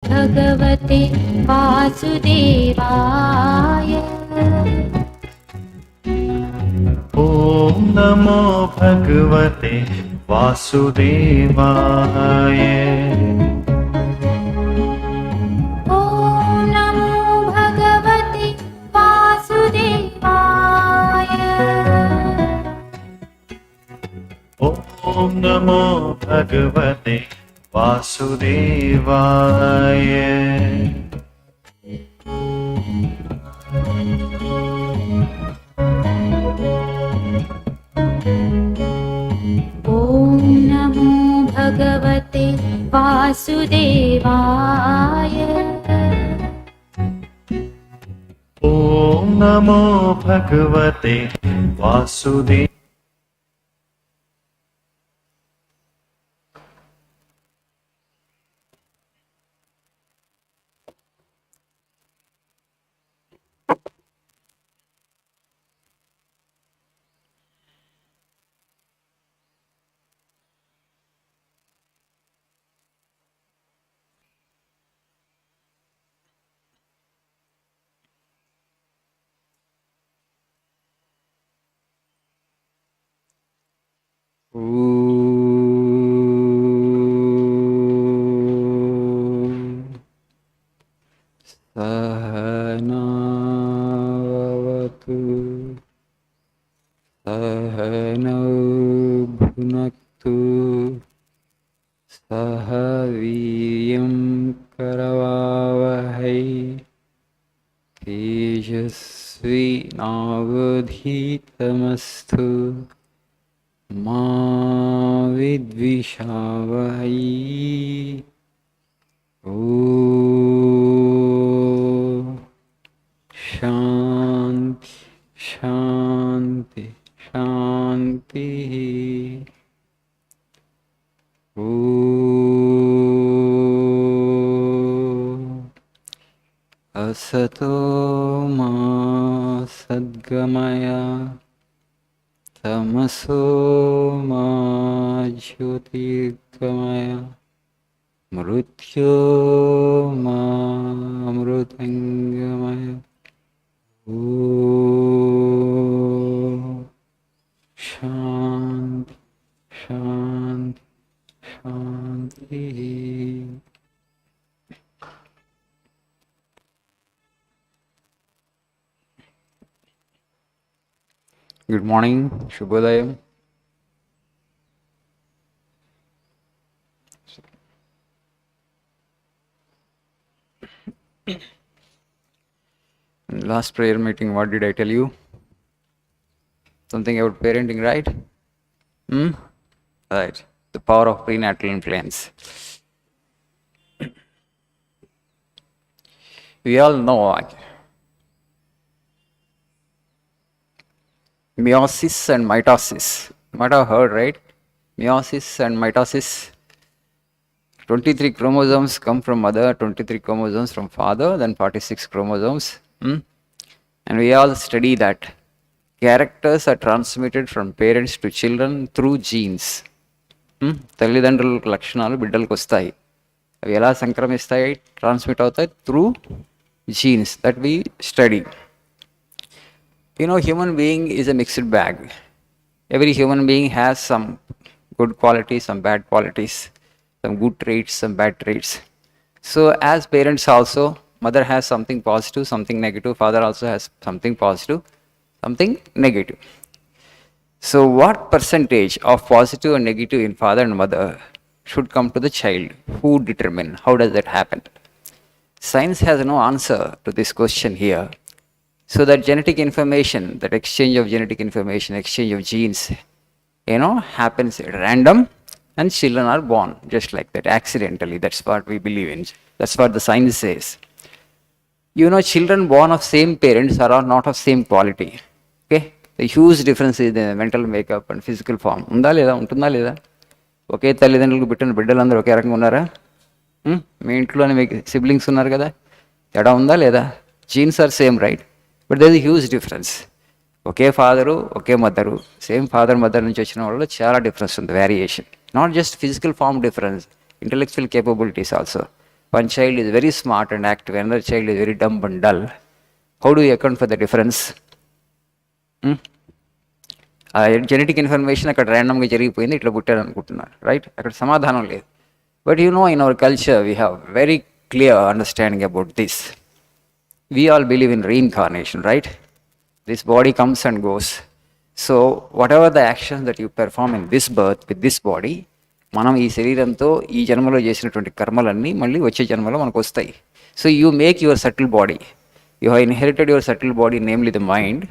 भगवते वासुदेवाय। ॐ नमो भगवते वासुदेवाय। ॐ नमो भगवते वासुदेवाय। ॐ नमो भगवते वासुदेवाय। भगवते वासुदेवाय। ॐ नमो भगवते वासुदेवाय। सहनावतु सहनौ भुनक्तु सह वीर्यं करवावहै तेजस्विनावधीतमस्तु मा विद्विषावहै। ॐ शान्ति शान्ति शान्तिः। ॐ असतो मा सद्गमय तमसो मा ज्योतिर्गमय मृत्योर्मामृतङ्गमय। ॐ शान्ति शान्ति शान्तिः। Good morning, Shubhodayam. Last prayer meeting, what did I tell you? Something about parenting, right? Right. The power of prenatal influence. We all know meiosis and mitosis. You might have heard, right? Meiosis and mitosis. 23 chromosomes come from mother, 23 chromosomes from father, then 46 chromosomes. And we all study that characters are transmitted from parents to children through genes. తల్లిదండ్రులకు లక్షణాలు బిడ్డలకు వస్తాయి. అవి ఎలా సంక్రమిస్తాయి, transmit అవుతాయి? Through genes that we study. You know, human being is a mixed bag. Every human being has some good qualities, some bad qualities, some good traits, some bad traits. So as parents also, mother has something positive, something negative, father also has something positive, something negative. So what percentage of positive and negative in father and mother should come to the child? Who determine? How does that happen? Science has no answer to this question here. So that genetic information, that exchange of genetic information, exchange of genes, happens at random, and children are born just like that, accidentally. That's what we believe in. That's what the science says. Children born of same parents are not of same quality. Okay? The huge difference is in the mental makeup and physical form. Unda leda, untunda leda? ఒకే తల్లిదండ్రులకు పుట్టిన బిడ్డలందరూ ఒకే రకంగా ఉన్నారా? మీ ఇంట్లోనే మీకు siblings ఉన్నారు కదా, తేడా ఉందా లేదా? Genes are same, right? But there is huge difference. ఒకే ఫాదరు, ఒకే మదరు, సేమ్ ఫాదర్ మదర్ నుంచి వచ్చిన వాళ్ళు చాలా డిఫరెన్స్ ఉంది, variation. Not just physical form difference, intellectual capabilities also. One child is very smart and active, another child is very dumb and dull. How do you account for the difference? ఆ genetic information అక్కడ ర్యాండమ్గా జరిగిపోయింది, ఇట్లా పుట్టారు అనుకుంటున్నారు, right? అక్కడ సమాధానం లేదు. But you know, in our culture we have very clear understanding about this. We all believe in reincarnation, right? This body comes and goes. So what ever the actions that you perform in this birth with this body, మనం ఈ శరీరంతో ఈ జన్మలో చేసినటువంటి కర్మలన్నీ మళ్ళీ వచ్చే జన్మలో మనకు వస్తాయి. So you make your subtle body. You have inherited your subtle body, namely the mind,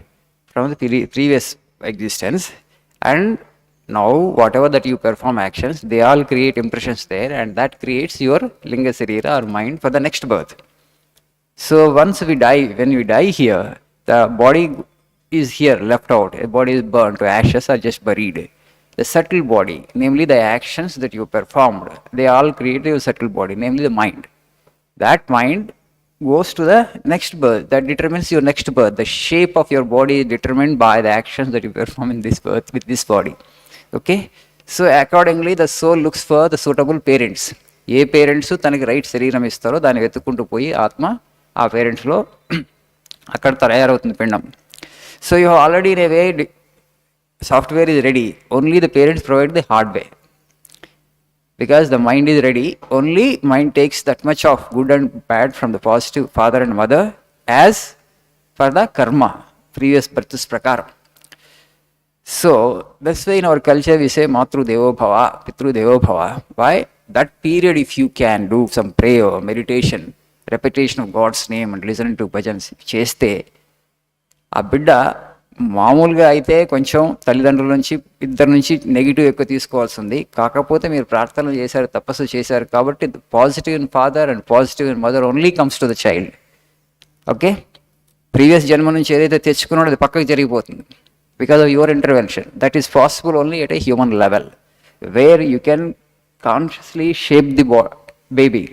from the previous existence, and now whatever that you perform actions, they all create impressions there, and that creates your linga sarira or mind for the next birth. So once we die, when we die here, the body is here left out, the body is burned to ashes or just buried. The subtle body, namely the actions that you performed, they all create your subtle body, namely the mind. That mind goes to the next birth, that determines your next birth. The shape of your body is determined by the actions that you perform in this birth with this body. Okay, so accordingly the soul looks for the suitable parents. A parents తనకి right శరీరం ఇస్తారో దాన్ని వెతుక్కుంటూ పోయి ఆత్మ ఆ పేరెంట్స్లో అక్కడ తయారవుతుంది పిండం. So you already in a way software is ready, only the parents provide the hardware. Because the mind is ready, only mind takes that much of good and bad from the positive father and mother as for the karma, previous births prakaram. So that's why in our culture we say matru devo bhava, pitru devo bhava. Why? That period, if you can do some prayer, meditation, repetition of God's name and listening to bhajans cheste, ఆ బిడ్డ మామూలుగా అయితే కొంచెం తల్లిదండ్రుల నుంచి ఇద్దరి నుంచి negative ఎక్కువ తీసుకోవాల్సి ఉంది. కాకపోతే మీరు ప్రార్థనలు చేశారు, తపస్సు చేశారు కాబట్టి positive in father and positive in mother only comes to the child. Okay, previous జన్మ నుంచి ఏదైతే తెచ్చుకున్నాడో అది పక్కకు జరిగిపోతుంది because of your intervention. That is possible only at a human level where you can consciously shape the baby.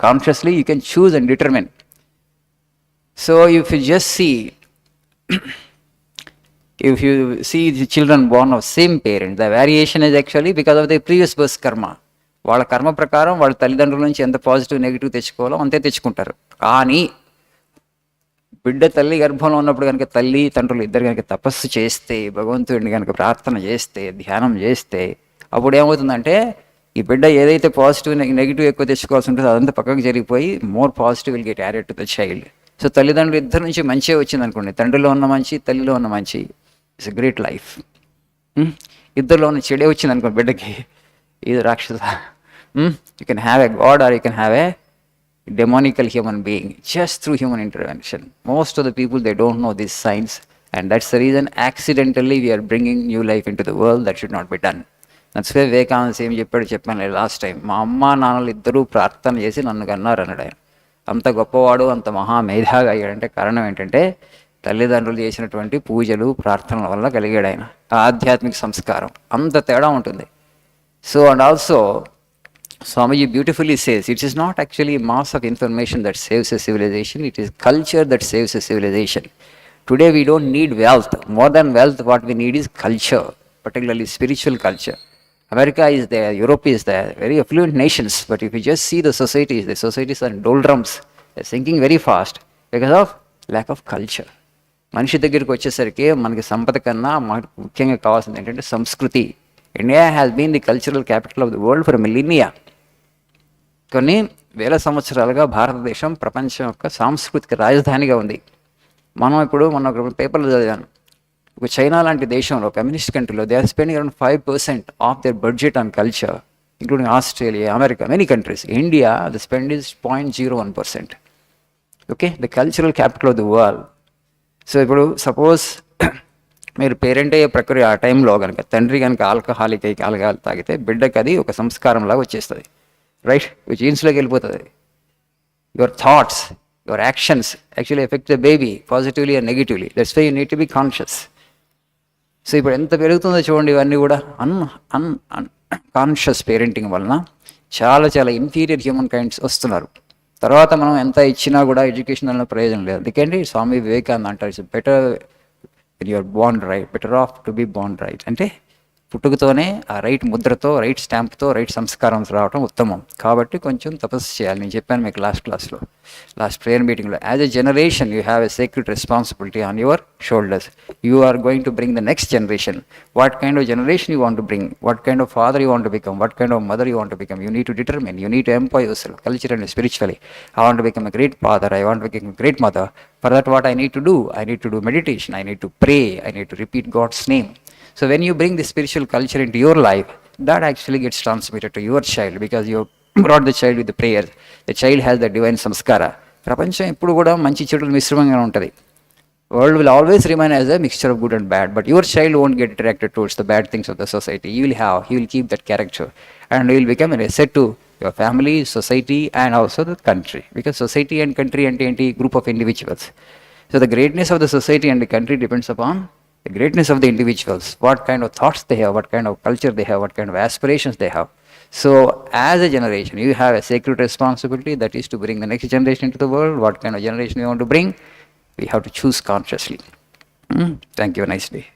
Consciously you can choose and determine. So if you just see if you see the children born of same parent, the variation is actually because of the previous birth karma. వాళ్ళ కర్మ ప్రకారం వాళ్ళ తల్లిదండ్రుల నుంచి ఎంత positive negative తెచ్చుకోవాలో అంతే తెచ్చుకుంటారు. కానీ బిడ్డ తల్లి గర్భంలో ఉన్నప్పుడు కనుక తల్లి తండ్రులు ఇద్దరు కనుక తపస్సు చేస్తే, భగవంతుడిని కనుక ప్రార్థన చేస్తే, ధ్యానం చేస్తే, అప్పుడు ఏమవుతుందంటే ఈ బిడ్డ ఏదైతే పాజిటివ్ నెగిటివ్ ఎక్కువ తెచ్చుకోవాల్సి ఉంటుందో అదంతా పక్కకు జరిగిపోయి more positive will get added to the child. So తల్లిదండ్రులు ఇద్దరు నుంచి మంచిగా వచ్చింది అనుకోండి, తండ్రిలో ఉన్న మంచి తల్లిలో ఉన్న మంచి, ఇట్స్ ఎ గ్రేట్ లైఫ్. ఇద్దరిలో ఉన్న చెడే వచ్చింది అనుకోండి బిడ్డకి, ఇది రాక్షస. You can have a god or you can have a demonical human being just through human intervention. Most of the people, they don't know these signs, and that's the reason accidentally we are bringing new life into the world that should not be done. That's why Vivekananda ఏం చెప్పాను last time, మా అమ్మ నాన్నలు ఇద్దరూ ప్రార్థన చేసి నన్ను కన్నారు అన్నాడు ఆయన. అంత గొప్పవాడు, అంత మహామేధాగా అయ్యాడంటే కారణం ఏంటంటే తల్లిదండ్రులు చేసినటువంటి పూజలు ప్రార్థనల వల్ల కలిగాడు ఆయన. ఆధ్యాత్మిక సంస్కారం అంత తేడా ఉంటుంది. So and also Swamiji beautifully says, it is not actually mass of information that saves a civilization, it is culture that saves a civilization. Today we don't need wealth. More than wealth, what we need is culture, particularly spiritual culture. America is there, Europe is there, very affluent nations, but if you just see the societies are in doldrums, they're sinking very fast because of lack of culture. మనిషి దగ్గరికి వచ్చేసరికి మనకి సంపద కన్నా ముఖ్యంగా కావాల్సింది ఏంటంటే సంస్కృతి. India has been the cultural capital of the world for a millennia. కొన్ని వేల సంవత్సరాలుగా భారతదేశం ప్రపంచం యొక్క సాంస్కృతిక రాజధానిగా ఉంది. మనం ఇప్పుడు మొన్న ఒక పేపర్లో చదివాను, ఒక చైనా లాంటి దేశంలో, కమ్యూనిస్ట్ కంట్రీలో, they are spending around 5% of their budget on culture, including Australia, America, many countries. India the spend is 0.01%. Okay, the cultural capital of the world. So ఇప్పుడు సపోజ్ మీరు పేరెంట్ అయ్యే ప్రక్రియ ఆ టైంలో కనుక తండ్రి కనుక ఆల్కహాలిక్ తాగితే బిడ్డకి అది ఒక సంస్కారంలాగా వచ్చేస్తుంది, రైట్? జీన్స్లోకి వెళ్ళిపోతుంది. Your thoughts, your actions actually effect the baby positively and negatively. That's why you need to be conscious. So ఇప్పుడు ఎంత పెరుగుతుందో చూడండి, ఇవన్నీ కూడా కాన్షియస్ పేరెంటింగ్ వలన చాలా చాలా ఇన్ఫీరియర్ హ్యూమన్ కైండ్స్ వస్తున్నారు. తర్వాత మనం ఎంత ఇచ్చినా కూడా ఎడ్యుకేషన్ వల్ల ప్రయోజనం లేదు. అందుకంటే స్వామి వివేకానంద అంటారు, it's better when you are born right, better off to be born right. అంటే పుట్టుకతోనే ఆ రైట్ ముద్రతో, రైట్ స్టాంప్తో, రైట్ సంస్కారం రావడం ఉత్తమం. కాబట్టి కొంచెం తపస్సు చేయాలి. నేను చెప్పాను మీకు లాస్ట్ ప్రేయర్ మీటింగ్లో, as a generation you have a sacred responsibility on your shoulders. You are going to bring the next generation. What kind of generation you want to bring, what kind of father you want to become, what kind of mother you want to become. You need to determine, you need to empower yourself culturally and spiritually. I want to become a great father, I want to become a great mother. For that, what I need to do? I need to do meditation, I need to pray, I need to repeat God's name. So when you bring the spiritual culture into your life, that actually gets transmitted to your child, because you brought the child with the prayers. The child has the divine samskara. ప్రపంచం ఎప్పుడు కూడా మంచి చెడులు మిశ్రమంగా ఉంటుంది. World will always remain as a mixture of good and bad, but your child won't get attracted towards the bad things of the society. He will keep that character, and he will become an asset to your family, society, and also the country. Because society and country and a group of individuals. So the greatness of the society and the country depends upon the greatness of the individuals. What kind of thoughts they have, what kind of culture they have, what kind of aspirations they have. So as a generation, you have a sacred responsibility, that is to bring the next generation into the world. What kind of generation you want to bring? We have to choose consciously. Thank you. Have a nice day.